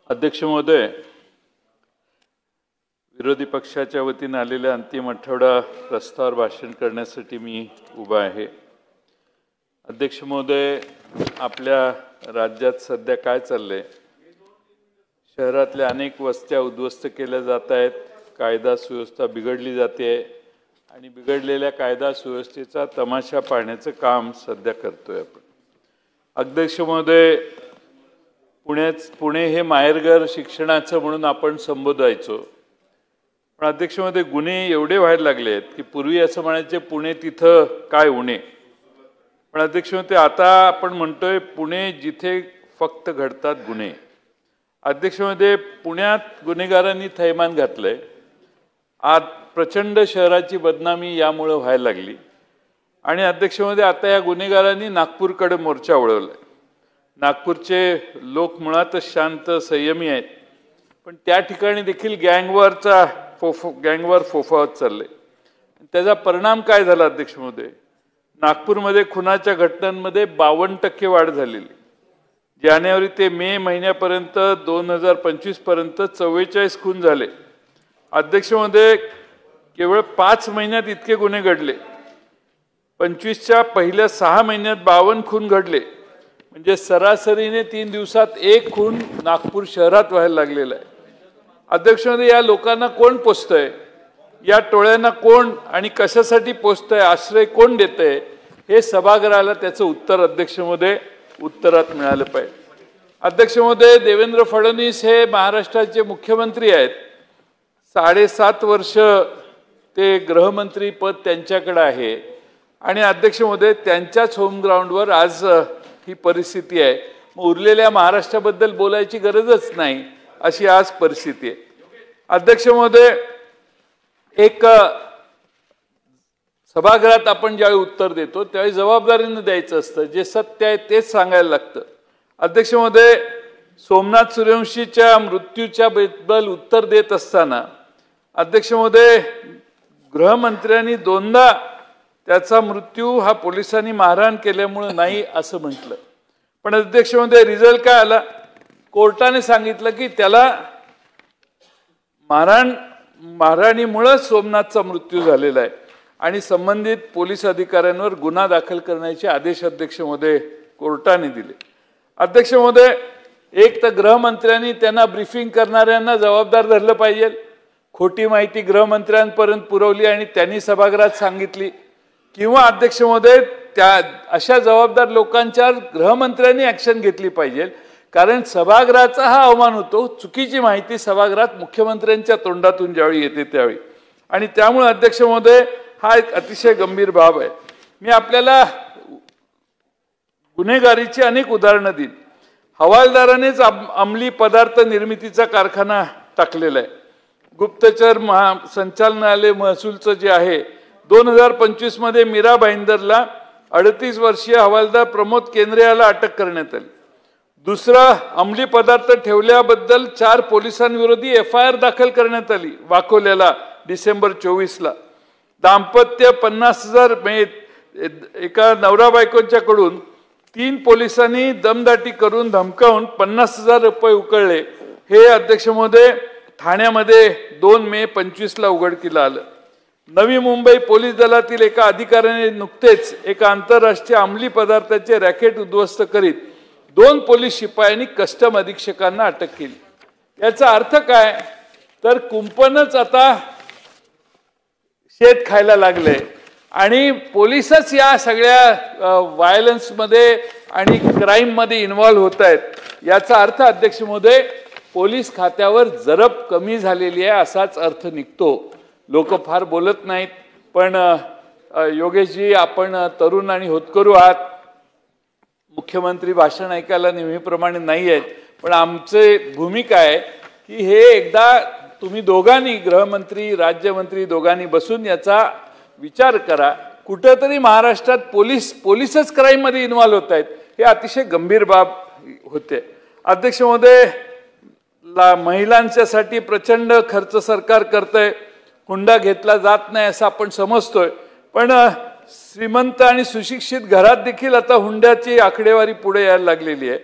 अध्यक्ष महोदय, विरोधी पक्षाच्या वतीने आलेल्या अंतिम आठवडा प्रस्तावावर भाषण करण्यासाठी मी उभा आहे। अध्यक्ष महोदय, आपल्या राज्यात सध्या काय चाललंय? शहरातल्या अनेक वस्त्या उद्ध्वस्त केल्या जात आहेत, कायदा सुव्यवस्था बिघडली जाते आणि बिघडलेल्या कायदा सुव्यवस्थेचा तमाशा पाहण्याचं काम सध्या करतोय आपण। अध्यक्ष महोदय, पुणे हे माहेरघर शिक्षणाचं म्हणून आपण संबोधायचो, पण अध्यक्ष महोदय गुन्हे एवढे व्हायला लागले आहेत की पूर्वी असं म्हणायचे पुणे तिथं काय उणे, पण अध्यक्ष महोदय आता आपण म्हणतोय पुणे जिथे फक्त घडतात गुन्हे। अध्यक्ष महोदय, पुण्यात गुन्हेगारांनी थैमान घातलंय। आज प्रचंड शहराची बदनामी यामुळे व्हायला लागली आणि अध्यक्ष महोदय आता या गुन्हेगारांनी नागपूरकडे मोर्चा वळवलाय। नागपूरचे लोक मुळातच शांत संयमी आहेत, पण त्या ठिकाणी देखील गँगवॉर फोफावत चाललंय। त्याचा परिणाम काय झाला अध्यक्ष महोदय? नागपूरमध्ये खुनाच्या घटनांमध्ये 52% वाढ झालेली। जानेवारी ते मे महिन्यापर्यंत 2025 पर्यंत 44 खून झाले। अध्यक्ष महोदय, केवळ 5 महिन्यात इतके गुन्हे घडले। 25च्या पहिल्या 6 महिन्यात 52 खून घडले, म्हणजे सरासरीने 3 दिवसात 1 खून नागपूर शहरात व्हायला लागलेला आहे। अध्यक्ष महोदय, या लोकांना कोण पोसतंय? या टोळ्यांना कोण आणि कशासाठी पोसतंय? आश्रय कोण देतंय? हे सभागृहाला त्याचं उत्तर अध्यक्ष महोदय उत्तरात मिळालं पाहिजे। अध्यक्ष महोदय, देवेंद्र फडणवीस हे महाराष्ट्राचे मुख्यमंत्री आहेत। 7.5 वर्ष ते गृहमंत्री पद त्यांच्याकडे आहे आणि अध्यक्ष महोदय त्यांच्याच होम ग्राउंडवर आज ही परिस्थिती आहे। मग उरलेल्या महाराष्ट्राबद्दल बोलायची गरजच नाही अशी आज परिस्थिती आहे। अध्यक्ष महोदय, एक सभागृहात आपण ज्यावेळी उत्तर देतो त्यावेळी जबाबदारीने द्यायचं असतं, जे सत्य आहे तेच सांगायला लागतं। अध्यक्ष महोदय, सोमनाथ सूर्यवंशीच्या मृत्यूच्या बद्दल उत्तर देत असताना अध्यक्ष महोदय गृहमंत्र्यांनी 2दा त्याचा मृत्यू हा पोलिसांनी मारहाण केल्यामुळे नाही असं म्हटलं, पण अध्यक्ष महोदय रिझल्ट काय आला? कोर्टाने सांगितलं की त्याला मारहाणीमुळे सोमनाथचा मृत्यू झालेला आहे आणि संबंधित पोलीस अधिकाऱ्यांवर गुन्हा दाखल करण्याचे आदेश अध्यक्ष महोदय कोर्टाने दिले। अध्यक्ष महोदय, एक तर गृहमंत्र्यांनी त्यांना ब्रीफिंग करणाऱ्यांना जबाबदार धरलं पाहिजे। खोटी माहिती गृहमंत्र्यांपर्यंत पुरवली आणि त्यांनी सभागृहात सांगितली, किंवा अध्यक्ष महोदय त्या अशा जबाबदार लोकांच्यावर गृहमंत्र्यांनी ॲक्शन घेतली पाहिजे, कारण सभागृहाचा हा अवमान होतो। चुकीची माहिती सभागृहात मुख्यमंत्र्यांच्या तोंडातून ज्यावेळी येते त्यावेळी, आणि त्यामुळे अध्यक्ष महोदय हा एक अतिशय गंभीर बाब आहे। मी आपल्याला गुन्हेगारीची अनेक उदाहरणं दिली। हवालदारानेच अंमली पदार्थ निर्मितीचा कारखाना टाकलेला आहे। गुप्तचर संचालनालय महसूलचं जे आहे 2025 मध्ये मीरा भाईंदरला 38 वर्षीय हवालदार प्रमोद केंद्रे याला अटक करण्यात आली। दुसरा, अंमली पदार्थ ठेवल्याबद्दल 4 पोलिसांविरोधी FIR दाखल करण्यात आली वाकोल्याला डिसेंबर 24ला। दाम्पत्य 50,000 एका नवरा बायकोच्याकडून 3 पोलिसांनी दमदाटी करून धमकावून 50,000 रुपये उकळले। हे अध्यक्ष महोदय ठाण्यामध्ये 2 मे 25ला उघडकीला आलं। नवी मुंबई पोलीस दलातील एका अधिकाऱ्याने नुकतेच एका आंतरराष्ट्रीय अंमली पदार्थाचे रॅकेट उद्ध्वस्त करीत 2 पोलीस शिपायांनी कस्टम अधीक्षकांना अटक केली। याचा अर्थ काय? तर कुंपणच आता शेत खायला लागले आणि पोलीसच या सगळ्या व्हायलन्समध्ये आणि क्राईममध्ये इन्व्हॉल्व होत आहेत। याचा अर्थ अध्यक्ष महोदय पोलीस खात्यावर जरब कमी झालेली आहे असाच अर्थ निघतो। लोक फार बोलत नाहीत, पण योगेशजी आपण तरुण आणि होतकरू आहात, मुख्यमंत्री भाषण ऐकायला नेहमीप्रमाणे नाही आहेत, पण आमची भूमिका आहे की हे एकदा तुम्ही दोघांनी गृहमंत्री राज्यमंत्री दोघांनी बसून याचा विचार करा। कुठेतरी महाराष्ट्रात पोलीसच क्राईममध्ये इन्व्हॉल्व होत आहेत, हे अतिशय गंभीर बाब होते। अध्यक्ष महोदय, महिलांच्यासाठी प्रचंड खर्च सरकार करतंय, हुंडा घेतला जात नाही असं आपण समजतोय, पण श्रीमंत आणि सुशिक्षित घरात देखील आता हुंड्याची आकडेवारी पुढे यायला लागलेली आहे।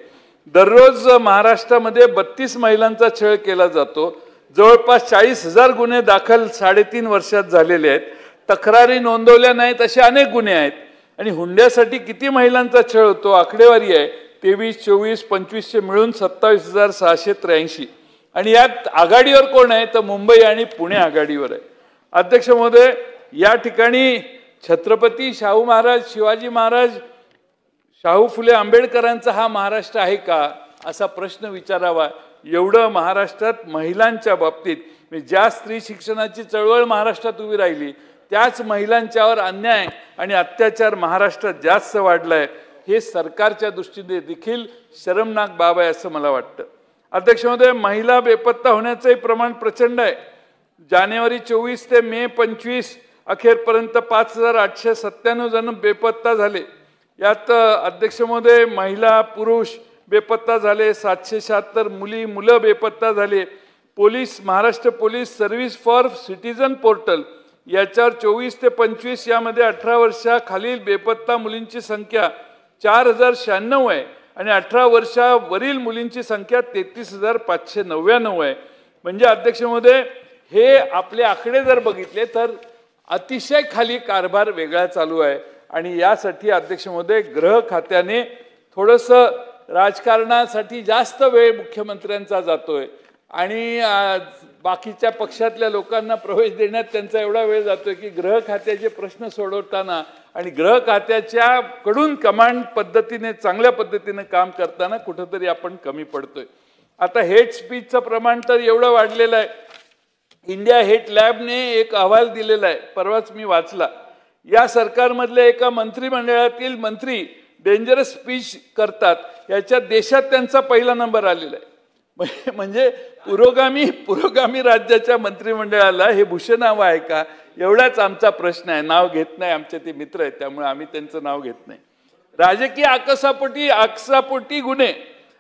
दररोज महाराष्ट्रामध्ये 32 महिलांचा छळ केला जातो. जवळपास 40,000 गुन्हे दाखल 3.5 वर्षात झालेले आहेत. तक्रारी नोंदवल्या नाहीत असे अनेक गुन्हे आहेत. आणि हुंड्यासाठी किती महिलांचा छळ होतो आकडेवारी आहे 23, 24, 25 मिळून 27,683. आणि यात आघाडीवर कोण आहे तर मुंबई आणि पुणे आघाडीवर आहे. अध्यक्ष महोदय, या ठिकाणी छत्रपती शाहू महाराज, शिवाजी महाराज, शाहू फुले आंबेडकरांचा हा महाराष्ट्र आहे का असा प्रश्न विचारावा. एवढं महाराष्ट्रात महिलांच्या बाबतीत ज्या स्त्री शिक्षणाची चळवळ महाराष्ट्रात उभी राहिली त्याच महिलांच्यावर अन्याय आणि अत्याचार महाराष्ट्रात जास्त वाढलाय. हे सरकारच्या दृष्टीने देखील शरमनाक बाब आहे असं मला वाटतं. अध्यक्ष महोदय, महिला बेपत्ता होण्याचंही प्रमाण प्रचंड आहे. जानेवारी 24 ते मे 25 अखेरपर्यंत 5,897 जण बेपत्ता झाले. यात अध्यक्ष महोदय महिला पुरुष बेपत्ता झाले, 776 मुलं बेपत्ता झाले. Police, Maharashtra police service for citizen portal याच्यावर 24 ते 25 यामध्ये 18 वर्षाखालील बेपत्ता मुलींची संख्या 4,096 आहे आणि 18 वर्षावरील मुलींची संख्या 33,599 आहे. म्हणजे अध्यक्ष महोदय, हे आपले आकडे जर बघितले तर अतिशय खाली कारभार वेगळा चालू आहे. आणि यासाठी अध्यक्ष महोदय गृह खात्याने थोडंसं राजकारणासाठी जास्त वेळ मुख्यमंत्र्यांचा जातोय आणि बाकीच्या पक्षातल्या लोकांना प्रवेश देण्यात त्यांचा एवढा वेळ जातोय की गृह खात्याचे प्रश्न सोडवताना आणि गृह खात्याच्या कडून कमांड पद्धतीने चांगल्या पद्धतीने काम करताना कुठेतरी आपण कमी पडतोय. आता हेट स्पीचचं प्रमाण तर एवढं वाढलेलं आहे. इंडिया हेट लॅबने एक अहवाल दिलेला आहे, परवाच मी वाचला. या सरकारमधल्या एका मंत्रिमंडळातील मंत्री डेंजरस स्पीच करतात याच्यात देशात त्यांचा पहिला नंबर आलेला आहे. म्हणजे पुरोगामी राज्याच्या मंत्रिमंडळाला हे भूषण नाव आहे का एवढाच आमचा प्रश्न आहे. नाव घेत नाही, आमचे ते मित्र आहेत त्यामुळे आम्ही त्यांचं नाव घेत नाही. राजकीय आकसापोटी गुन्हे.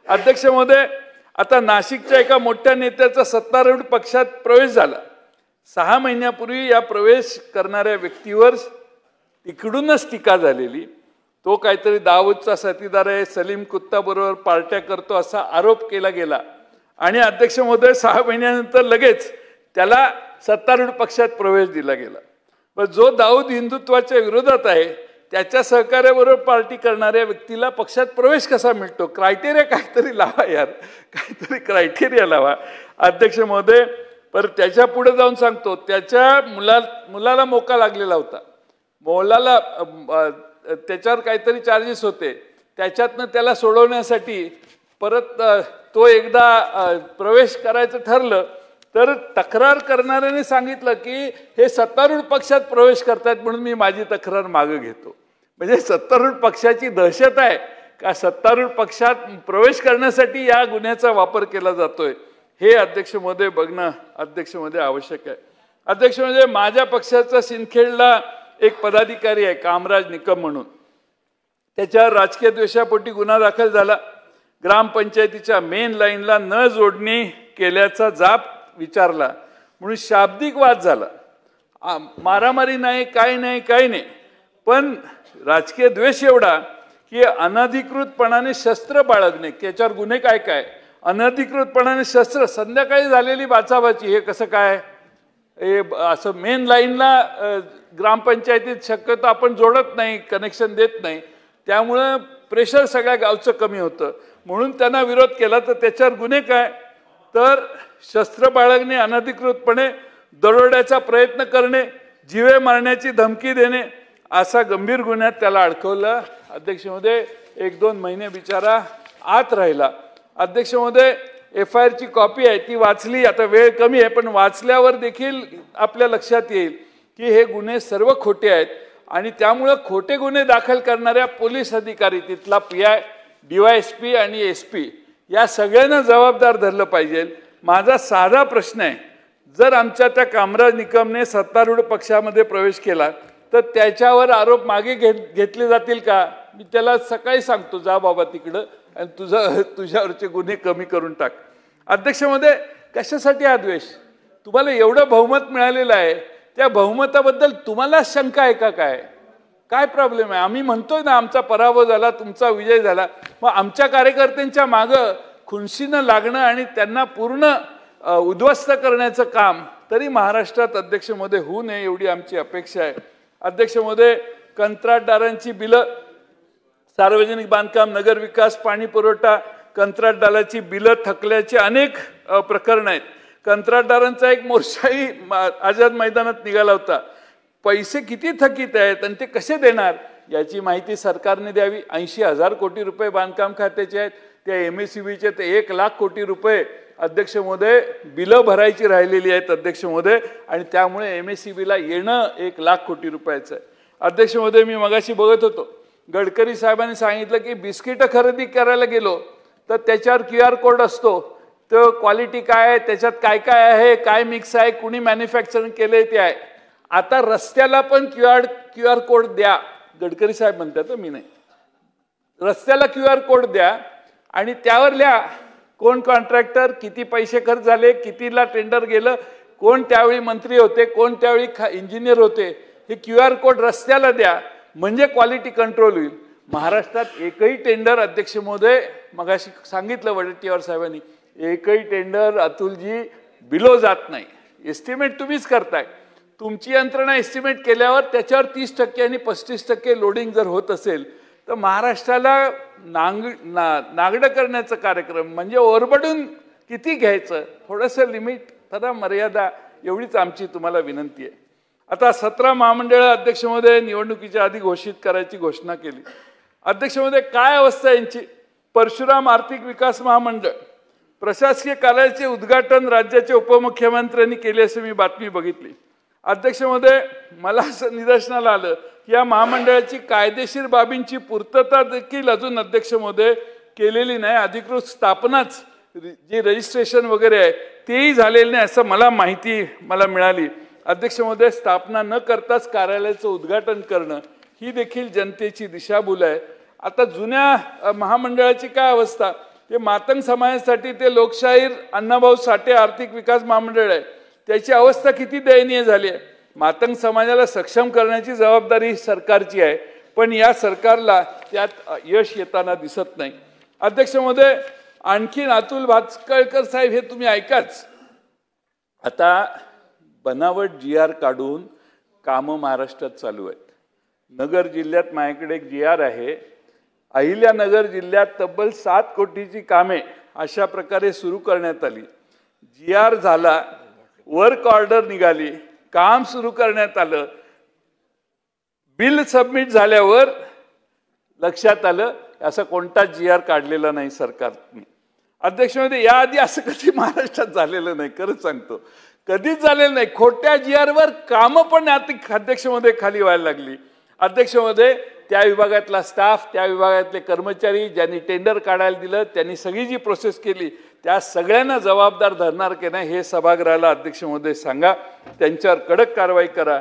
अध्यक्ष महोदय, आता नाशिकच्या एका मोठ्या नेत्याचा सत्तारूढ पक्षात प्रवेश झाला. 6 महिन्यापूर्वी या प्रवेश करणाऱ्या व्यक्तीवर तिकडूनच टीका झालेली. तो काहीतरी दाऊदचा साथीदार आहे, सलीम कुत्ता बरोबर पार्ट्या करतो असा आरोप केला गेला. आणि अध्यक्ष महोदय 6 महिन्यानंतर लगेच त्याला सत्तारूढ पक्षात प्रवेश दिला गेला. पण जो दाऊद हिंदुत्वाच्या विरोधात आहे त्याच्या सहकार्याबरोबर पार्टी करणाऱ्या व्यक्तीला पक्षात प्रवेश कसा मिळतो? क्रायटेरिया काहीतरी लावा यार, काहीतरी क्रायटेरिया लावा. अध्यक्ष महोदय, पर त्याच्या पुढे जाऊन सांगतो, त्याच्या मुलाला मोका लागलेला होता. मुलाला त्याच्यावर काहीतरी चार्जेस होते, त्याच्यातनं त्याला सोडवण्यासाठी परत तो एकदा प्रवेश करायचं ठरलं तर तक्रार करणाऱ्याने सांगितलं की हे सत्तारूढ पक्षात प्रवेश करतात म्हणून मी माझी तक्रार मागे घेतो. म्हणजे सत्तारूढ पक्षाची दहशत आहे का सत्तारूढ पक्षात प्रवेश करण्यासाठी या गुन्ह्याचा वापर केला जातोय हे अध्यक्ष महोदय बघणं अध्यक्ष महोदय आवश्यक आहे. अध्यक्ष महोदय, माझ्या पक्षाचा सिंदखेडला एक पदाधिकारी आहे कामराज निकम म्हणून, त्याच्यावर राजकीय द्वेषापोटी गुन्हा दाखल झाला. ग्रामपंचायतीच्या मेन लाईनला न जोडणी केल्याचा जाब विचारला म्हणून शाब्दिक वाद झाला. मारामारी नाही, काही नाही, पण राजकीय द्वेष एवढा की अनधिकृतपणाने शस्त्र बाळगणे, त्याच्यावर गुन्हे काय अनधिकृतपणाने शस्त्र, संध्याकाळी झालेली बाचाबाची, हे कसं काय? हे असं मेन लाईनला ग्रामपंचायतीत शक्यतो आपण जोडत नाही, कनेक्शन देत नाही, त्यामुळं प्रेशर सगळ्या गावचं कमी होतं म्हणून त्यांना विरोध केला. तर त्याच्यावर गुन्हे काय? तर शस्त्र बाळगणे, अनधिकृतपणे दरोड्याचा प्रयत्न करणे, जीवे मारण्याची धमकी देणे असा गंभीर गुन्ह्यात त्याला अडकवलं. अध्यक्ष महोदय, 1-2 महिने बिचारा आत राहिला. अध्यक्ष महोदय, FIR ची कॉपी आहे ती वाचली, आता वेळ कमी आहे पण वाचल्यावर देखील आपल्या लक्षात येईल की हे गुन्हे सर्व खोटे आहेत आणि त्यामुळं खोटे गुन्हे दाखल करणाऱ्या पोलीस अधिकारी, तिथला PI, DYSP आणि SP या सगळ्यांना जबाबदार धरलं पाहिजे. माझा साधा प्रश्न आहे, जर आमच्या त्या कामराज निकमने सत्तारूढ पक्षामध्ये प्रवेश केला तर त्याच्यावर आरोप मागे घेतले जातील का? मी त्याला सकाळी सांगतो, जा बाबा तिकडं आणि तुझ्यावरचे गुन्हे कमी करून टाक. अध्यक्ष महोदय, कशासाठी हा द्वेष? तुम्हाला एवढं बहुमत मिळालेलं आहे, त्या बहुमताबद्दल तुम्हाला शंका आहे का? काय काय प्रॉब्लेम आहे? आम्ही म्हणतोय ना आमचा पराभव झाला, तुमचा विजय झाला. मग आमच्या कार्यकर्त्यांच्या मागं खुनशीनं लागणं आणि त्यांना पूर्ण उद्ध्वस्त करण्याचं काम तरी महाराष्ट्रात अध्यक्ष महोदय होऊ नये एवढी आमची अपेक्षा आहे. अध्यक्ष महोदय, कंत्राटदारांची बिलं, सार्वजनिक बांधकाम, नगरविकास, पाणी पुरवठा, कंत्राटदाराची बिलं थकल्याचे अनेक प्रकरण आहेत. कंत्राटदारांचा एक मोर्चाही आझाद मैदानात निघाला होता. पैसे किती थकीत आहेत आणि ते कसे देणार याची माहिती सरकारने द्यावी. 80,000 कोटी रुपये बांधकाम खात्याचे आहेत. त्या MSCBचे ते 1 लाख कोटी रुपये अध्यक्ष महोदय बिलं भरायची राहिलेली आहेत अध्यक्ष महोदय, आणि त्यामुळे MSCBला येणं 1 लाख कोटी रुपयाचं आहे. अध्यक्ष महोदय, मी मगाशी बघत होतो, गडकरी साहेबांनी सांगितलं की बिस्किटं खरेदी करायला गेलो तर त्याच्यावर QR कोड असतो. तो क्वालिटी काय आहे, त्याच्यात काय काय आहे, काय मिक्स आहे, कुणी मॅन्युफॅक्चरिंग केलंय ते आहे. आता रस्त्याला पण QR कोड द्या. गडकरी साहेब म्हणतात, मी नाही. रस्त्याला QR कोड द्या आणि त्यावर लिहा कोण कॉन्ट्रॅक्टर, किती पैसे खर्च झाले, कितीला टेंडर गेलं, कोण त्यावेळी मंत्री होते, कोण त्यावेळी इंजिनियर होते. हे QR कोड रस्त्याला द्या, म्हणजे क्वालिटी कंट्रोल होईल. महाराष्ट्रात एकही टेंडर अध्यक्ष महोदय, मगाशी सांगितलं वडेट्टीवार साहेबांनी, एकही टेंडर अतुलजी बिलो जात नाही. एस्टिमेट तुम्हीच करताय. तुमची यंत्रणा एस्टिमेट केल्यावर त्याच्यावर 30% आणि 35% लोडिंग जर होत असेल तर महाराष्ट्राला नागडं करण्याचा कार्यक्रम म्हणजे ओरबडून किती घ्यायचं, थोडंसं लिमिट, थोडा मर्यादा, एवढीच आमची तुम्हाला विनंती आहे. आता 17 महामंडळ अध्यक्ष महोदय निवडणुकीच्या आधी घोषित करायची घोषणा केली. अध्यक्ष महोदय, काय अवस्था यांची? परशुराम आर्थिक विकास महामंडळ प्रशासकीय कार्यालयाचे उद्घाटन राज्याच्या उपमुख्यमंत्र्यांनी केले असे मी बातमी बघितली. अध्यक्ष महोदय, मला असं निदर्शनाला आलं की या महामंडळाची कायदेशीर बाबींची पूर्तता देखील अजून अध्यक्ष महोदय केलेली नाही. अधिकृत स्थापनाच, जे रजिस्ट्रेशन वगैरे आहे तेही झालेलं नाही असं मला माहिती मिळाली. अध्यक्ष महोदय, स्थापना न करताच कार्यालयाचं उद्घाटन करणं ही देखील जनतेची दिशाभूल आहे. आता जुन्या महामंडळाची काय अवस्था? ते मातंग समाजासाठी ते लोकशाहीर अण्णाभाऊ साठे आर्थिक विकास महामंडळ आहे. त्याची अवस्था किती दयनीय झाली आहे. मातंग समाजाला सक्षम करण्याची जबाबदारी सरकारची आहे, पण या सरकारला त्यात यश येताना दिसत नाही. अध्यक्ष महोदय, आणखीन अतुल भातखळकर साहेब, हे तुम्ही ऐकाच. आता बनावट GR काढून कामं महाराष्ट्रात चालू आहेत. नगर जिल्ह्यात माझ्याकडे एक GR आहे. अहिल्यानगर जिल्ह्यात तब्बल 7 कोटीची कामे अशा प्रकारे सुरू करण्यात आली. GR झाला, वर्क ऑर्डर निघाली, काम सुरू करण्यात आलं. बिल सबमिट झाल्यावर लक्षात आलं असं कोणता GR काढलेला नाही सरकारने. अध्यक्ष महोदय, याआधी असं कधी महाराष्ट्रात झालेलं नाही, खरंच सांगतो, कधीच झालेलं नाही. खोट्या GR वर कामं पण अध्यक्ष महोदय खाली व्हायला लागली. अध्यक्ष महोदय, त्या विभागातला स्टाफ, त्या विभागातले कर्मचारी, ज्यांनी टेंडर काढायला दिलं, त्यांनी सगळी जी प्रोसेस केली त्या सगळ्यांना जबाबदार धरणार की नाही हे सभागृहाला अध्यक्ष महोदय सांगा. त्यांच्यावर कडक कारवाई करा.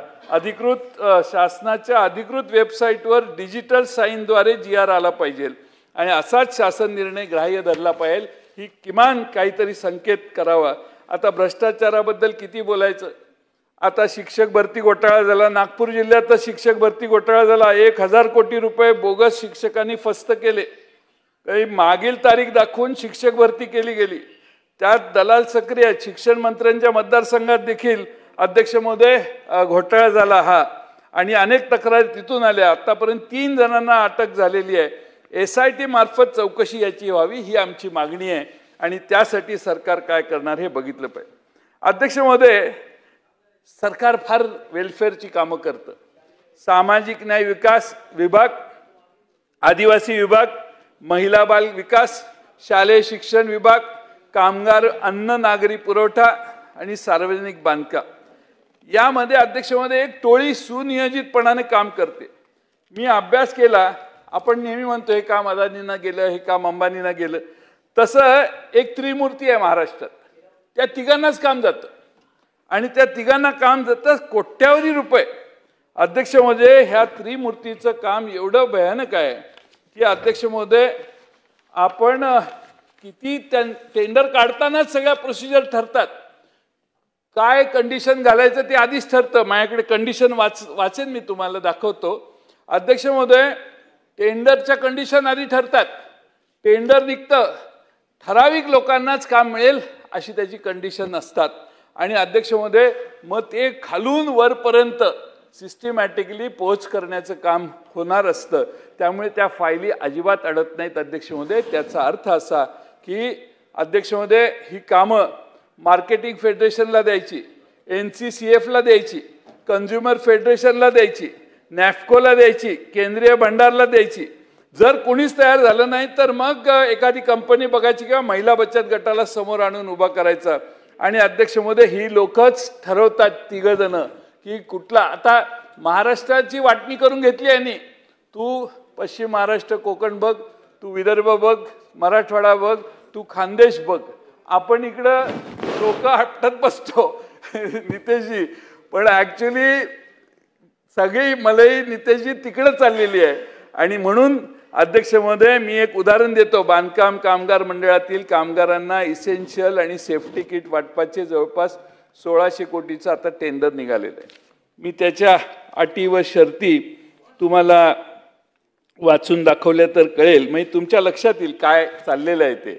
शासनाच्या अधिकृत वेबसाईटवर डिजिटल साईनद्वारे GR आला पाहिजे आणि असाच शासन निर्णय ग्राह्य धरला पाहिजे, ही किमान काहीतरी संकेत करावा. आता भ्रष्टाचाराबद्दल किती बोलायचं. आता शिक्षक भरती घोटाळा झाला. नागपूर जिल्ह्यात शिक्षक भरती घोटाळा झाला. 1,000 कोटी रुपये बोगस शिक्षकांनी फस्त केले. काही मागील तारीख दाखवून शिक्षक भरती केली गेली. त्यात दलाल सक्रिय आहेत. शिक्षण मंत्र्यांच्या मतदारसंघात देखील अध्यक्ष महोदय घोटाळा झाला हा, आणि अनेक तक्रारी तिथून आल्या. आतापर्यंत 3 जणांना अटक झालेली आहे. SIT मार्फत चौकशी याची व्हावी ही आमची मागणी आहे आणि त्यासाठी सरकार काय करणार हे बघितलं पाहिजे. अध्यक्ष महोदय, सरकार फार वेलफेअरची कामं करतं. सामाजिक न्याय विकास विभाग, आदिवासी विभाग, महिला बाल विकास, शालेय शिक्षण विभाग, कामगार अन्न नागरी पुरवठा आणि सार्वजनिक बांधकाम, यामध्ये अध्यक्ष महोदय एक टोळी सुनियोजितपणाने काम करते. मी अभ्यास केला. आपण नेहमी म्हणतो हे काम अदानींना गेलं, हे काम अंबानींना गेलं. तसं एक त्रिमूर्ती आहे महाराष्ट्रात. त्या तिघांनाच काम जातं आणि त्या तिघांना काम जातं कोट्यावधी रुपये. अध्यक्ष महोदय, ह्या त्रिमूर्तीचं काम एवढं भयानक आहे की अध्यक्ष महोदय, आपण किती टेंडर काढतानाच सगळ्या प्रोसिजर ठरतात. काय कंडिशन घालायचं ते आधीच ठरतं. माझ्याकडे कंडिशन वाचेन, मी तुम्हाला दाखवतो. अध्यक्ष महोदय, टेंडरच्या कंडिशन आधी ठरतात. टेंडर निघतं, ठराविक लोकांनाच काम मिळेल अशी त्याची कंडिशन असतात. आणि अध्यक्ष महोदय, मग ते खालून वरपर्यंत सिस्टमॅटिकली पोच करण्याचं काम होणार असतं. त्यामुळे त्या फायली अजिबात अडत नाहीत अध्यक्ष महोदय. त्याचा अर्थ असा की अध्यक्ष महोदय, ही कामं मार्केटिंग फेडरेशनला द्यायची, NCCFला द्यायची, कन्झ्युमर फेडरेशनला द्यायची, नॅफकोला द्यायची, केंद्रीय भंडारला द्यायची. जर कोणीच तयार झालं नाही तर मग एखादी कंपनी बघायची किंवा महिला बचत गटाला समोर आणून उभा करायचा. आणि अध्यक्ष महोदय, ही लोकच ठरवतात तिघजण की कुठला. आता महाराष्ट्राची वाटणी करून घेतली आहे. तू पश्चिम महाराष्ट्र कोकण बघ, तू विदर्भ बघ, मराठवाडा बघ, तू खानदेश बघ. आपण इकडं डोकं आपटत बसतो नितेशजी, पण ऍक्च्युली सगळी मलई नितेशजी तिकडे चाललेली आहे. आणि म्हणून अध्यक्ष महोदय, मी एक उदाहरण देतो. बांधकाम कामगार मंडळातील कामगारांना इसेन्शियल आणि सेफ्टी किट वाटपाचे जवळपास 1600 कोटीचं आता टेंडर निघालेलं आहे. मी त्याच्या अटी व शर्ती तुम्हाला वाचून दाखवल्या तर कळेल, म्हणजे तुमच्या लक्षात येईल काय चाललेलं आहे ते.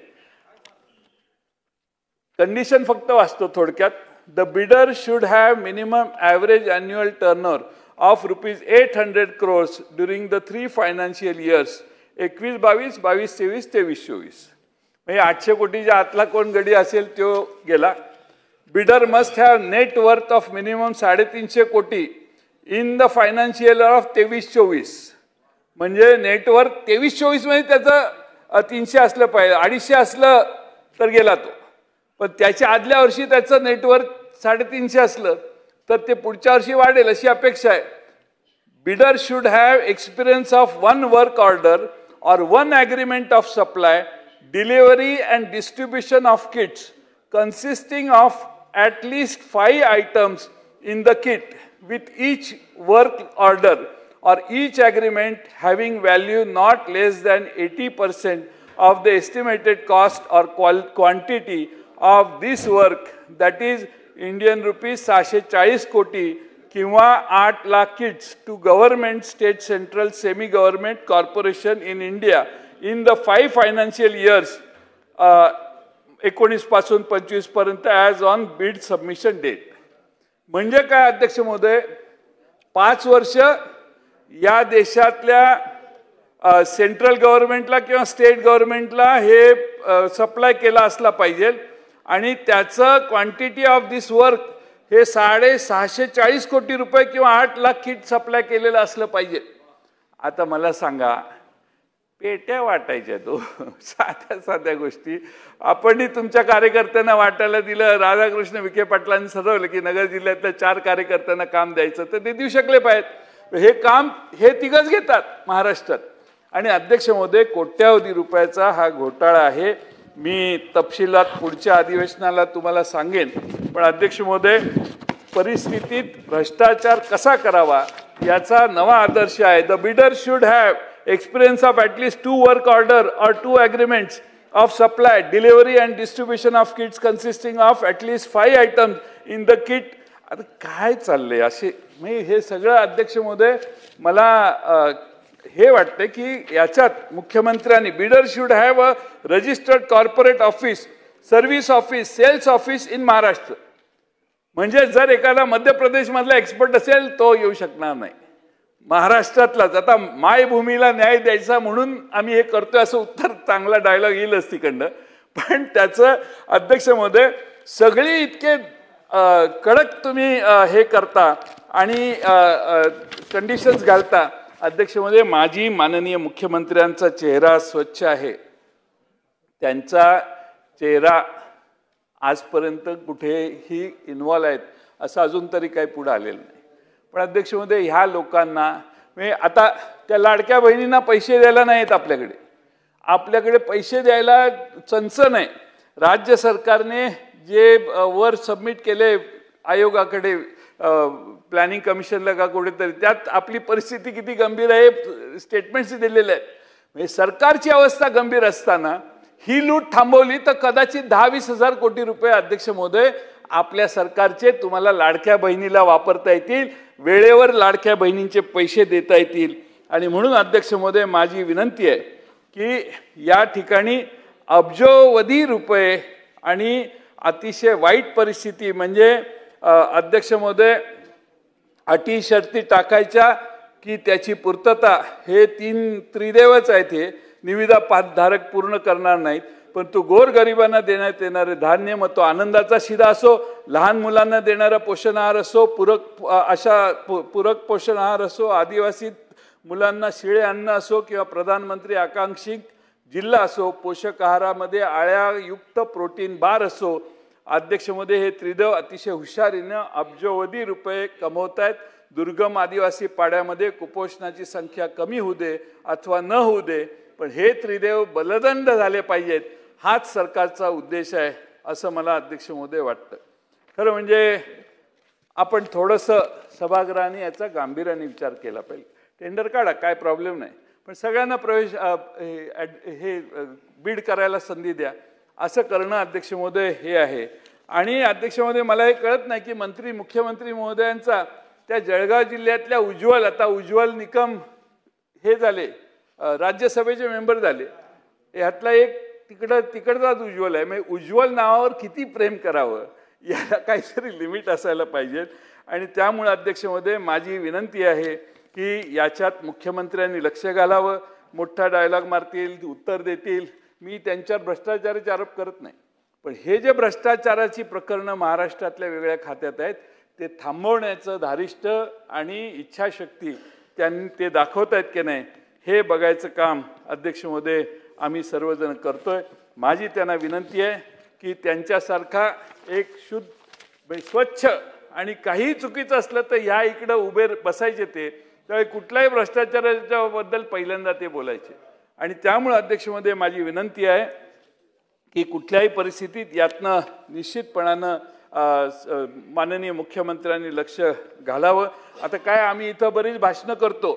कंडिशन फक्त वाचतो थोडक्यात. The bidder should have minimum average annual turnover of ₹800 crores during the 3 financial years 21-22, 22-23, 23-24. म्हणजे 800 कोटीच्या आतला कोण गडी असेल तो गेला. Bidder must have net worth of minimum 350 कोटी in the financial year of 23-24. म्हणजे नेटवर्थ 23-24 मध्ये त्याचं 300 असलं पाहिजे, 250 असलं तर गेला तो. पण त्याच्या आदल्या वर्षी त्याचं नेटवर्थ 350 असलं तर ते पुढच्या वर्षी वाढेल अशी अपेक्षा आहे. Bidder should have experience of 1 work order or 1 agreement of supply, delivery and distribution of kits consisting of at least 5 items in the kit, with each work order or each agreement having value not less than 80% of the estimated cost or quantity of this work, that is Indian rupees 640 कोटी किंवा 8 lakh kits to government, state, central, semi government corporation in India in the 5 financial years 19 पासून 25 पर्यंत as on bid submission date. म्हणजे काय अध्यक्ष महोदय, 5 वर्ष या देशातल्या सेंट्रल गव्हर्नमेंटला किंवा स्टेट गव्हर्नमेंटला हे सप्लाय केला असला पाहिजे आणि त्याचं क्वांटिटी ऑफ दिस वर्क हे 640 कोटी रुपये किंवा 8 लाख किट सप्लाय केलेलं असलं पाहिजे. आता मला सांगा, पेट्या वाटायच्या तो साध्या साध्या गोष्टी आपणही तुमच्या कार्यकर्त्यांना वाटायला दिलं. राधाकृष्ण विखे पाटलांनी ठरवलं की नगर जिल्ह्यातल्या 4 कार्यकर्त्यांना काम द्यायचं, तर ते देऊ शकले पाहिजेत. हे काम हे तिघच घेतात महाराष्ट्रात. आणि अध्यक्ष महोदय, कोट्यावधी रुपयाचा हा घोटाळा आहे. मी तपशिलात पुढच्या अधिवेशनाला तुम्हाला सांगेन. पण अध्यक्ष महोदय, परिस्थितीत भ्रष्टाचार कसा करावा याचा नवा आदर्श आहे. The bidder should have experience of at least 2 work order और 2 agreements of supply, delivery and distribution of kits consisting of at least 5 items in the kit. आता काय चाललंय असे, म्हणजे हे सगळं अध्यक्ष महोदय मला हे वाटतं की याच्यात मुख्यमंत्र्यांनी bidder should have a registered corporate office, service office, sales office in Maharashtra. म्हणजे जर एखादा मध्य प्रदेशमधला एक्सपर्ट असेल तो येऊ शकणार नाही. महाराष्ट्रातलाच. आता मायभूमीला न्याय द्यायचा म्हणून आम्ही हे करतोय असं उत्तर चांगला डायलॉग येईलच तिकडनं. पण त्याचं अध्यक्ष महोदय सगळी इतके कडक तुम्ही हे करता आणि कंडिशन्स घालता. अध्यक्ष महोदय, माझी माननीय मुख्यमंत्र्यांचा चेहरा स्वच्छ आहे. त्यांचा चेहरा आजपर्यंत कुठेही इन्व्हॉल्व आहेत असं अजून तरी काही पुढे आलेलं नाही. पण अध्यक्ष महोदय, ह्या लोकांना म्हणजे आता त्या लाडक्या बहिणींना पैसे द्यायला नाहीत आपल्याकडे पैसे द्यायला चंचन आहे. राज्य सरकारने जे वर सबमिट केले आयोगाकडे, प्लॅनिंग कमिशनला का कुठेतरी, त्यात आपली परिस्थिती किती गंभीर आहे स्टेटमेंट्स दिलेले आहेत. म्हणजे सरकारची अवस्था गंभीर असताना ही लूट थांबवली तर कदाचित 10-20 हजार कोटी रुपये अध्यक्ष महोदय आपल्या सरकारचे तुम्हाला लाडक्या बहिणीला वापरता येतील, वेळेवर लाडक्या बहिणींचे पैसे देता येतील. आणि म्हणून अध्यक्ष महोदय माझी विनंती आहे की या ठिकाणी अब्जोवधी रुपये आणि अतिशय वाईट परिस्थिती म्हणजे अध्यक्ष महोदय अटी शर्ती टाकायच्या की त्याची पूर्तता हे तीन त्रिदेवच आहेत. हे निविदा पाठधारक पूर्ण करणार नाहीत, पण तो गोरगरिबांना देण्यात येणारे धान्य, मग तो आनंदाचा शिधा असो, लहान मुलांना देणारा पोषण आहार असो, पूरक पोषण आहार असो, आदिवासी मुलांना शिळे अन्न असो किंवा प्रधानमंत्री आकांक्षित जिल्हा असो, पोषक आहारामध्ये आळ्यायुक्त प्रोटीन बार असो, अध्यक्षमध्ये हे त्रिदेव अतिशय हुशारीनं अब्जोवधी रुपये कमवत आहेत. दुर्गम आदिवासी पाड्यामध्ये कुपोषणाची संख्या कमी होऊ दे अथवा न होऊ दे, पण हे त्रिदेव बलदंड झाले पाहिजेत, हाच सरकारचा उद्देश आहे असं मला अध्यक्ष महोदय वाटतं. खरं म्हणजे आपण थोडंसं सभागृहाने याचा गांभीर्याने विचार केला पाहिजे. टेंडर काढा, काय प्रॉब्लेम नाही, पण सगळ्यांना प्रवेश हे बीड करायला संधी द्या, असं करणं अध्यक्ष महोदय हे आहे. आणि अध्यक्ष महोदय मला हे कळत नाही की मुख्यमंत्री महोदयांचा त्या जळगाव जिल्ह्यातल्या उज्ज्वल निकम हे झाले, राज्यसभेचे मेंबर झाले, ह्यातला एक तिकडचाच उज्ज्वल आहे. म्हणजे उज्ज्वल नावावर किती प्रेम करावं, याला काहीतरी लिमिट असायला पाहिजे. आणि त्यामुळे अध्यक्ष महोदय माझी विनंती आहे की याच्यात मुख्यमंत्र्यांनी लक्ष घालावं. मोठा डायलॉग मारतील, उत्तर देतील, मी त्यांच्यावर भ्रष्टाचाराचे आरोप करत नाही, पण हे जे भ्रष्टाचाराची प्रकरणं महाराष्ट्रातल्या वेगळ्या खात्यात आहेत ते थांबवण्याचं धारिष्ट आणि इच्छाशक्ती त्यांनी ते दाखवत आहेत की नाही हे बघायचं काम अध्यक्ष महोदय आम्ही सर्वजण करतोय. माझी त्यांना विनंती आहे की त्यांच्यासारखा एक शुद्ध स्वच्छ आणि काही चुकीचं असलं तर ह्या इकडं उभे बसायचे ते, त्यावेळी कुठल्याही भ्रष्टाचाराच्या बद्दल पहिल्यांदा ते बोलायचे. आणि त्यामुळे अध्यक्ष महोदय माझी विनंती आहे की कुठल्याही परिस्थितीत यातनं निश्चितपणानं माननीय मुख्यमंत्र्यांनी लक्ष घालावं. आता काय आम्ही इथं बरीच भाषणं करतो,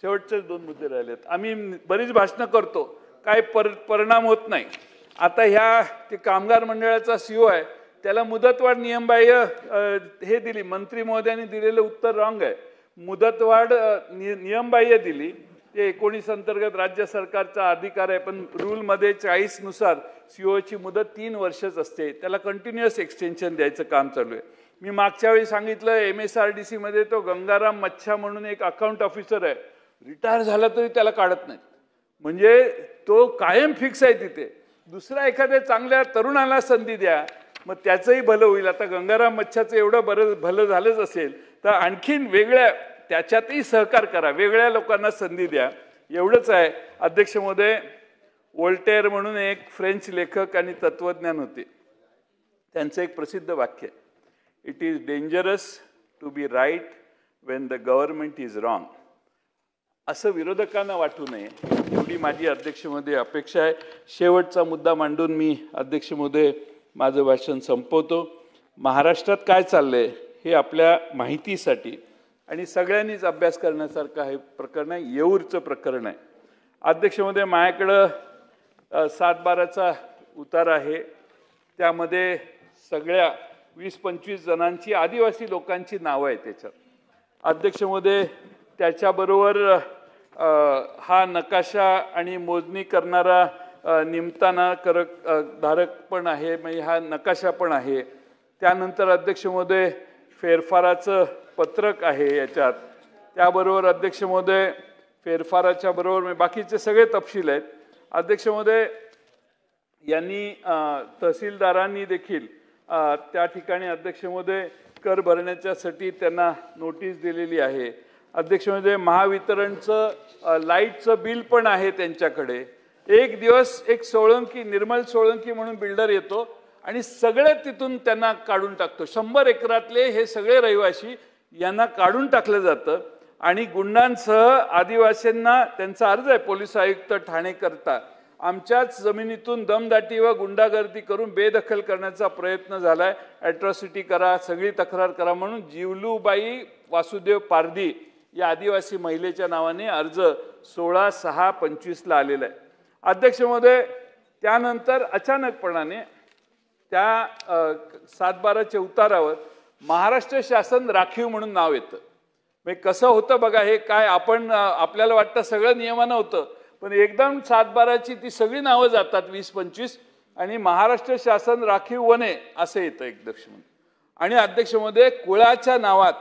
शेवटचे 2 मुद्दे राहिलेत, आम्ही बरीच भाषणं करतो, काय परिणाम होत नाही. आता ते कामगार मंडळाचा CEO आहे, त्याला मुदतवाढ नियमबाह्य हे दिली, मंत्री महोदयांनी दिलेलं उत्तर रॉंग आहे. मुदतवाढ नियमबाह्य दिली, ते 19 अंतर्गत राज्य सरकारचा अधिकार आहे, पण रूलमध्ये 40 नुसार COची मुदत 3 वर्षच असते, त्याला कंटिन्युअस एक्सटेन्शन द्यायचं काम चालू आहे. मी मागच्या वेळी सांगितलं MSRDC मध्ये तो गंगाराम मच्छा म्हणून एक अकाउंट ऑफिसर आहे, रिटायर झाला तरी त्याला काढत नाहीत, म्हणजे तो कायम फिक्स आहे तिथे. दुसऱ्या एखाद्या चांगल्या तरुणाला संधी द्या, मग त्याचंही भलं होईल. आता गंगाराम मच्छाचं एवढं भलं झालंच असेल तर आणखीन वेगळ्या त्याच्यातही सहकार करा, वेगळ्या लोकांना संधी द्या, एवढंच आहे. अध्यक्ष महोदय, वोल्टेअर म्हणून एक फ्रेंच लेखक आणि तत्वज्ञान होते, त्यांचं एक प्रसिद्ध वाक्य आहे, it is dangerous to be right when the government is wrong. असं विरोधकांना वाटू नये एवढी माझी अध्यक्ष महोदय अपेक्षा आहे. शेवटचा मुद्दा मांडून मी अध्यक्ष महोदय माझं भाषण संपवतो. महाराष्ट्रात काय चाललंय हे आपल्या माहितीसाठी आणि सगळ्यांनीच अभ्यास करण्यासारखं हे प्रकरण आहे, येऊरचं प्रकरण आहे. अध्यक्ष महोदय, माझ्याकडं 7/12चा उतार आहे, त्यामध्ये सगळ्या 20-25 जणांची आदिवासी लोकांची नावं आहेत त्याच्यात. अध्यक्ष महोदय, त्याच्याबरोबर हा नकाशा आणि मोजणी करणारा निमताना धारक पण आहे, म्हणजे हा नकाशा पण आहे. त्यानंतर अध्यक्ष महोदय फेरफाराचं पत्रक आहे याच्यात. त्याबरोबर अध्यक्ष महोदय फेरफाराच्या बरोबर बाकीचे सगळे तपशील आहेत. अध्यक्ष महोदय, यांनी तहसीलदारांनी देखील त्या ठिकाणी अध्यक्ष महोदय कर त्यांना नोटीस दिलेली आहे. अध्यक्ष महोदय, महावितरणचं लाईटचं बिल पण आहे त्यांच्याकडे. एक दिवस एक निर्मल सोळंकी म्हणून बिल्डर येतो आणि सगळे तिथून त्यांना काढून टाकतो. 100 एकरातले हे सगळे रहिवासी यांना काढून टाकलं जातं आणि गुंडांसह आदिवासींना त्यांचा अर्ज आहे पोलीस आयुक्त ठाणे करता, आमच्याच जमिनीतून दमदाटी व गुंडागर्दी करून बेदखल करण्याचा प्रयत्न झालाय, ॲट्रॉसिटी करा, सगळी तक्रार करा म्हणून जिवलूबाई वासुदेव पारधी या आदिवासी महिलेच्या नावाने अर्ज 16/6/25 आलेला आहे. अध्यक्ष महोदय, त्यानंतर अचानकपणाने त्या 7/12च्या उतारावर महाराष्ट्र शासन राखीव म्हणून नाव येतं. म्हणजे कसं होतं बघा, हे काय आपण आपल्याला वाटतं सगळं नियमानं होतं, पण एकदम 7-12ची ती सगळी नावं जातात 20-25 आणि महाराष्ट्र शासन राखीव वने असं येतं एक अध्यक्ष महोदय. आणि अध्यक्ष महोदय कुळाच्या नावात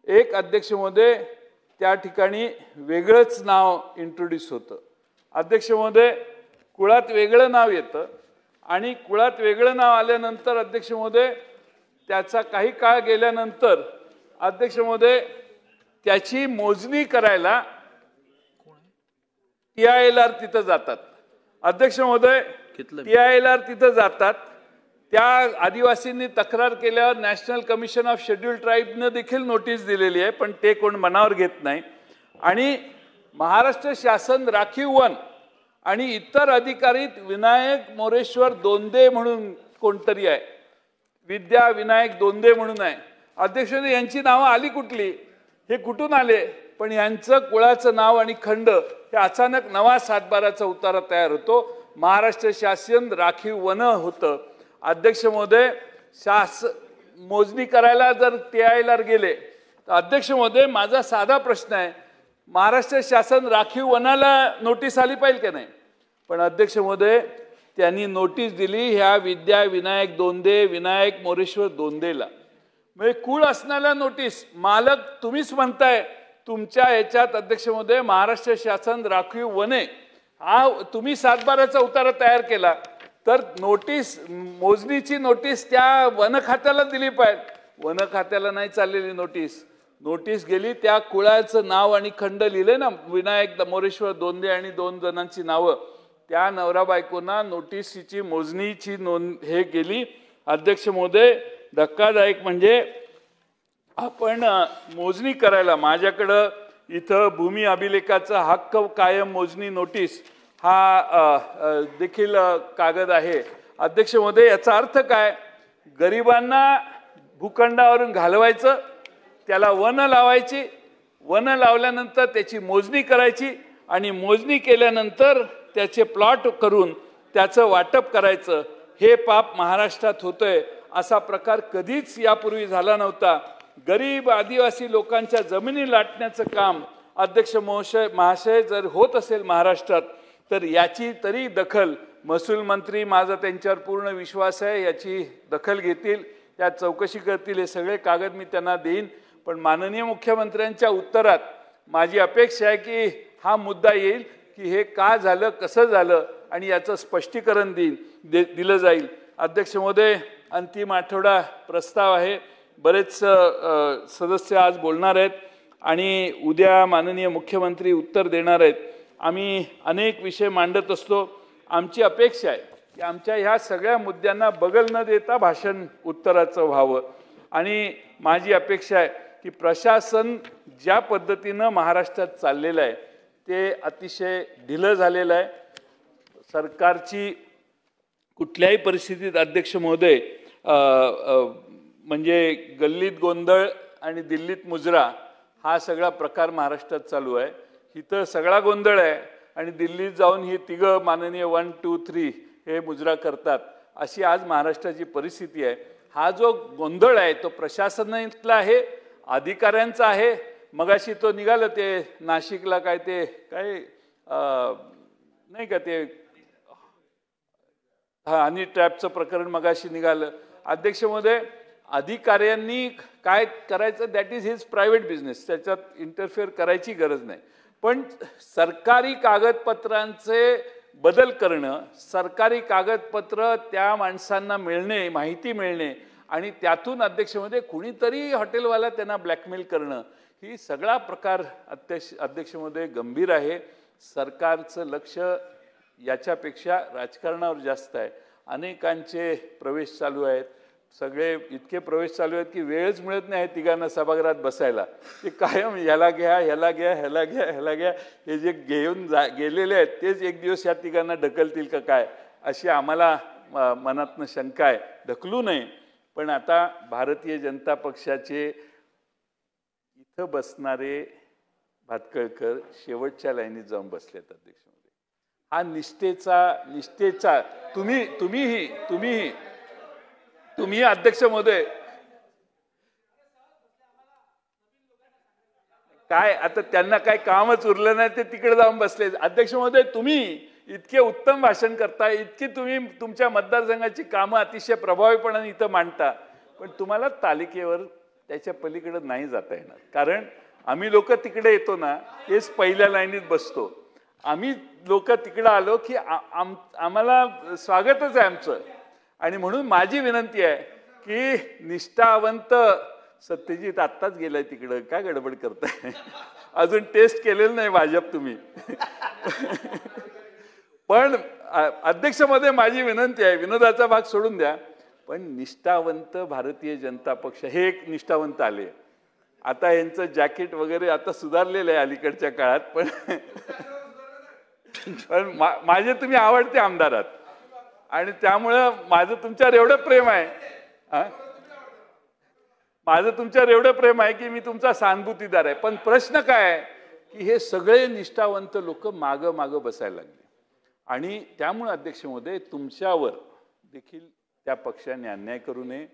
एक अध्यक्ष महोदय त्या ठिकाणी वेगळंच नाव इंट्रोड्यूस होतं. अध्यक्ष महोदय कुळात वेगळं नाव येतं आणि कुळात वेगळं नाव आल्यानंतर अध्यक्ष महोदय त्याचा काही काळ गेल्यानंतर अध्यक्ष महोदय त्याची मोजणी करायला TILR तिथं जातात. अध्यक्ष महोदय TILR तिथं जातात. त्या आदिवासींनी तक्रार केल्यावर नॅशनल कमिशन ऑफ शेड्यूल्ड ट्राईबनं देखील नोटीस दिलेली आहे, पण ते कोण मनावर घेत नाही. आणि महाराष्ट्र शासन राखीव वन आणि इतर अधिकारीत विनायक मोरेश्वर दोंदे म्हणून कोणतरी आहे, विद्या विनायक दोंदे म्हणून आहे. अध्यक्ष यांची नावं आली कुठली, हे कुठून आले? पण यांचं कुळाचं नाव आणि खंड हे अचानक नवा 7-12चा उतारा तयार होतो. महाराष्ट्र शासन राखीव वन होतं. अध्यक्ष महोदय मोजणी करायला जर TILR गेले तर अध्यक्ष महोदय माझा साधा प्रश्न आहे, महाराष्ट्र शासन राखीव वनाला नोटीस आली पाहिजे की नाही? पण अध्यक्ष महोदय त्यांनी नोटीस दिली ह्या विद्या विनायक दोंदे विनायक मोरेश्वर दोंदेला. म्हणजे कुळ असणाऱ्या नोटीस मालक तुम्हीच म्हणताय तुमच्या याच्यात अध्यक्ष महोदय महाराष्ट्र शासन राखीव वने हा तुम्ही 7-12चा उतारा तयार केला तर नोटीस मोजणीची नोटीस त्या वन खात्याला दिली पाहिजे. वन खात्याला नाही चाललेली नोटीस गेली, त्या कुळाचं नाव आणि खंड लिहिले ना, विनायक मोरेश्वर दोंदे आणि 2 जणांची नावं, त्या नवरा बायकोंना नोटीसची मोजणीची नोंद हे गेली. अध्यक्ष महोदय धक्कादायक म्हणजे आपण मोजणी करायला माझ्याकडं इथं भूमी अभिलेखाचा हक्क कायम मोजणी नोटीस हा देखील कागद आहे. अध्यक्ष महोदय याचा अर्थ काय? गरिबांना भूखंडावरून घालवायचं, त्याला वन लावायची, वन लावल्यानंतर त्याची मोजणी करायची आणि मोजणी केल्यानंतर त्याचे प्लॉट करून त्याचं वाटप करायचं. हे पाप महाराष्ट्रात होतंय. असा प्रकार कधीच यापूर्वी झाला नव्हता. गरीब आदिवासी लोकांच्या जमिनी लाटण्याचं काम अध्यक्ष महाशय जर होत असेल महाराष्ट्रात तर याची तरी दखल महसूल मंत्री, माझा त्यांच्यावर पूर्ण विश्वास आहे, याची दखल घेतील, त्या चौकशी करतील. हे सगळे कागद मी त्यांना देईन. पण माननीय मुख्यमंत्र्यांच्या उत्तरात माझी अपेक्षा आहे की हा मुद्दा येईल की हे का झालं, कसं झालं आणि याचं स्पष्टीकरण दिलं जाईल. अध्यक्ष महोदय अंतिम आठवडा प्रस्ताव आहे. बरेच सदस्य आज बोलणार आहेत आणि उद्या माननीय मुख्यमंत्री उत्तर देणार आहेत. आम्ही अनेक विषय मांडत असतो. आमची अपेक्षा आहे की आमच्या ह्या सगळ्या मुद्द्यांना बगल न देता भाषण उत्तराचं व्हावं. आणि माझी अपेक्षा आहे की प्रशासन ज्या पद्धतीनं महाराष्ट्रात चाललेलं आहे ते अतिशय ढिलं झालेलं आहे. सरकारची कुठल्याही परिस्थितीत अध्यक्ष महोदय म्हणजे गल्लीत गोंधळ आणि दिल्लीत मुजरा हा सगळा प्रकार महाराष्ट्रात चालू आहे. इथं सगळा गोंधळ आहे आणि दिल्लीत जाऊन ही तिघं माननीय 1, 2, 3 हे मुजरा करतात. अशी आज महाराष्ट्राची परिस्थिती आहे. हा जो गोंधळ आहे तो प्रशासनातला आहे, अधिकाऱ्यांचा आहे. मगाशी तो निघालं ते नाशिकला काय नाही का ते हनी ट्रॅपचं प्रकरण मगाशी निघालं. अध्यक्ष महोदय अधिकाऱ्यांनी काय करायचं that is his private business, त्याच्यात इंटरफेअर करायची गरज नाही. पण सरकारी कागदपत्रांचे बदल करणं, सरकारी कागदपत्र त्या माणसांना मिळणे, माहिती मिळणे आणि त्यातून अध्यक्ष महोदय कुणीतरी हॉटेलवाला त्यांना ब्लॅकमेल करणं, ही सगळा प्रकार अध्यक्ष महोदय गंभीर आहे. सरकारचं लक्ष याच्यापेक्षा राजकारणावर जास्त आहे. अनेकांचे प्रवेश चालू आहेत, सगळे इतके प्रवेश चालू आहेत की वेळच मिळत नाही तिघांना सभागृहात बसायला. ते कायम ह्याला घ्या ह्याला घ्या ह्याला घ्या ह्याला घ्या, हे जे घेऊन गेलेले आहेत तेच एक दिवस या तिघांना ढकलतील का काय अशी आम्हाला मनातनं शंका आहे. ढकलू नये. पण आता भारतीय जनता पक्षाचे इथं बसणारे भातखळकर शेवटच्या लाईनीत जाऊन बसलेत. अध्यक्ष महोदय हा निष्ठेचा तुम्ही अध्यक्ष महोदय काय आता त्यांना काय कामच उरलं नाही, ते तिकडे जाऊन बसले. अध्यक्ष महोदय, तुम्ही इतके उत्तम भाषण करताय, इतकी तुम्ही तुमच्या मतदारसंघाची कामं अतिशय प्रभावीपणाने इथं मांडता, पण तुम्हाला तालिकेवर त्याच्या पलीकडे नाही जाता येणार. कारण आम्ही लोक तिकडे येतो ना, तेच पहिल्या लाईनीत बसतो. आम्ही लोक तिकडे आलो की आम्हाला स्वागतच आहे आमचं. आणि म्हणून माझी विनंती आहे की निष्ठावंत सत्यजित आत्ताच गेलाय तिकडं, काय गडबड करताय? अजून टेस्ट केलेलं नाही भाजप तुम्ही. पण अध्यक्षमध्ये माझी विनंती आहे, विनोदाचा भाग सोडून द्या, पण निष्ठावंत भारतीय जनता पक्ष, हे एक निष्ठावंत आले. आता यांचं जॅकेट वगैरे आता सुधारलेलं आहे अलीकडच्या काळात, पण माझे तुम्ही आवडते आमदार आहात आणि त्यामुळं माझं तुमच्यावर एवढं प्रेम आहे, माझं तुमच्यावर एवढं प्रेम आहे की मी तुमचा सहानुभूतीदार आहे. पण प्रश्न काय आहे की हे सगळे निष्ठावंत लोक मागं मागं बसायला लागले. आणि त्यामुळे अध्यक्ष महोदय, तुमच्यावर देखील त्या पक्षाने अन्याय करू नये.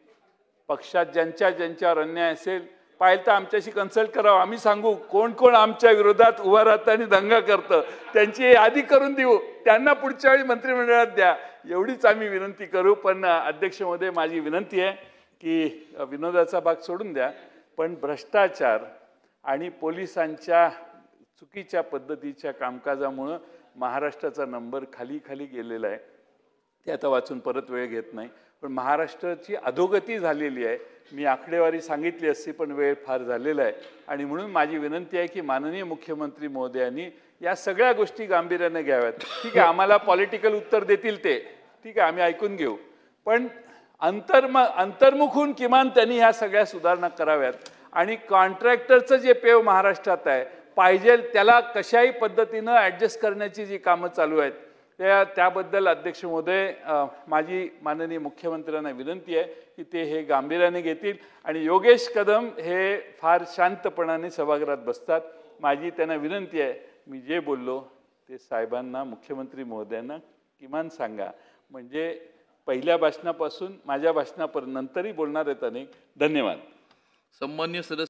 पक्षात ज्यांच्यावर अन्याय असेल, पाहिलं तर आमच्याशी कन्सल्ट करावं, आम्ही सांगू कोण कोण आमच्या विरोधात उभा राहतं आणि दंगा करतं, त्यांची यादी करून देऊ, त्यांना पुढच्या वेळी मंत्रिमंडळात द्या, एवढीच आम्ही विनंती करू. पण अध्यक्ष महोदय, माझी विनंती आहे की विनोदाचा भाग सोडून द्या, पण भ्रष्टाचार आणि पोलिसांच्या चुकीच्या पद्धतीच्या कामकाजामुळं महाराष्ट्राचा नंबर खाली खाली गेलेला आहे. ते आता वाचून परत वेळ घेत नाही, पण महाराष्ट्राची अधोगती झालेली आहे. मी आकडेवारी सांगितली असती, पण वेळ फार झालेला आहे. आणि म्हणून माझी विनंती आहे की माननीय मुख्यमंत्री महोदयांनी या सगळ्या गोष्टी गांभीर्याने घ्याव्यात. ठीक आहे, आम्हाला पॉलिटिकल उत्तर देतील ते, ठीक आहे, आम्ही ऐकून घेऊ, पण अंतर्मुख होऊन किमान त्यांनी ह्या सगळ्या सुधारणा कराव्यात. आणि कॉन्ट्रॅक्टरचं जे पेव महाराष्ट्रात आहे, पाहिजे त्याला कशाही पद्धतीनं ॲडजस्ट करण्याची जी कामं चालू आहेत, त्याबद्दल अध्यक्ष महोदय माझी माननीय मुख्यमंत्र्यांना विनंती आहे की ते हे गांभीर्याने घेतील. आणि योगेश कदम हे फार शांतपणाने सभागृहात बसतात. माझी त्यांना विनंती आहे, मी जे बोललो ते साहेबांना, मुख्यमंत्री महोदयांना किमान सांगा, म्हणजे पहिल्या भाषणापासून माझ्या भाषणापर्यंत नंतरही बोलणार आहेत अनेक. धन्यवाद. सन्मान्य सदस्य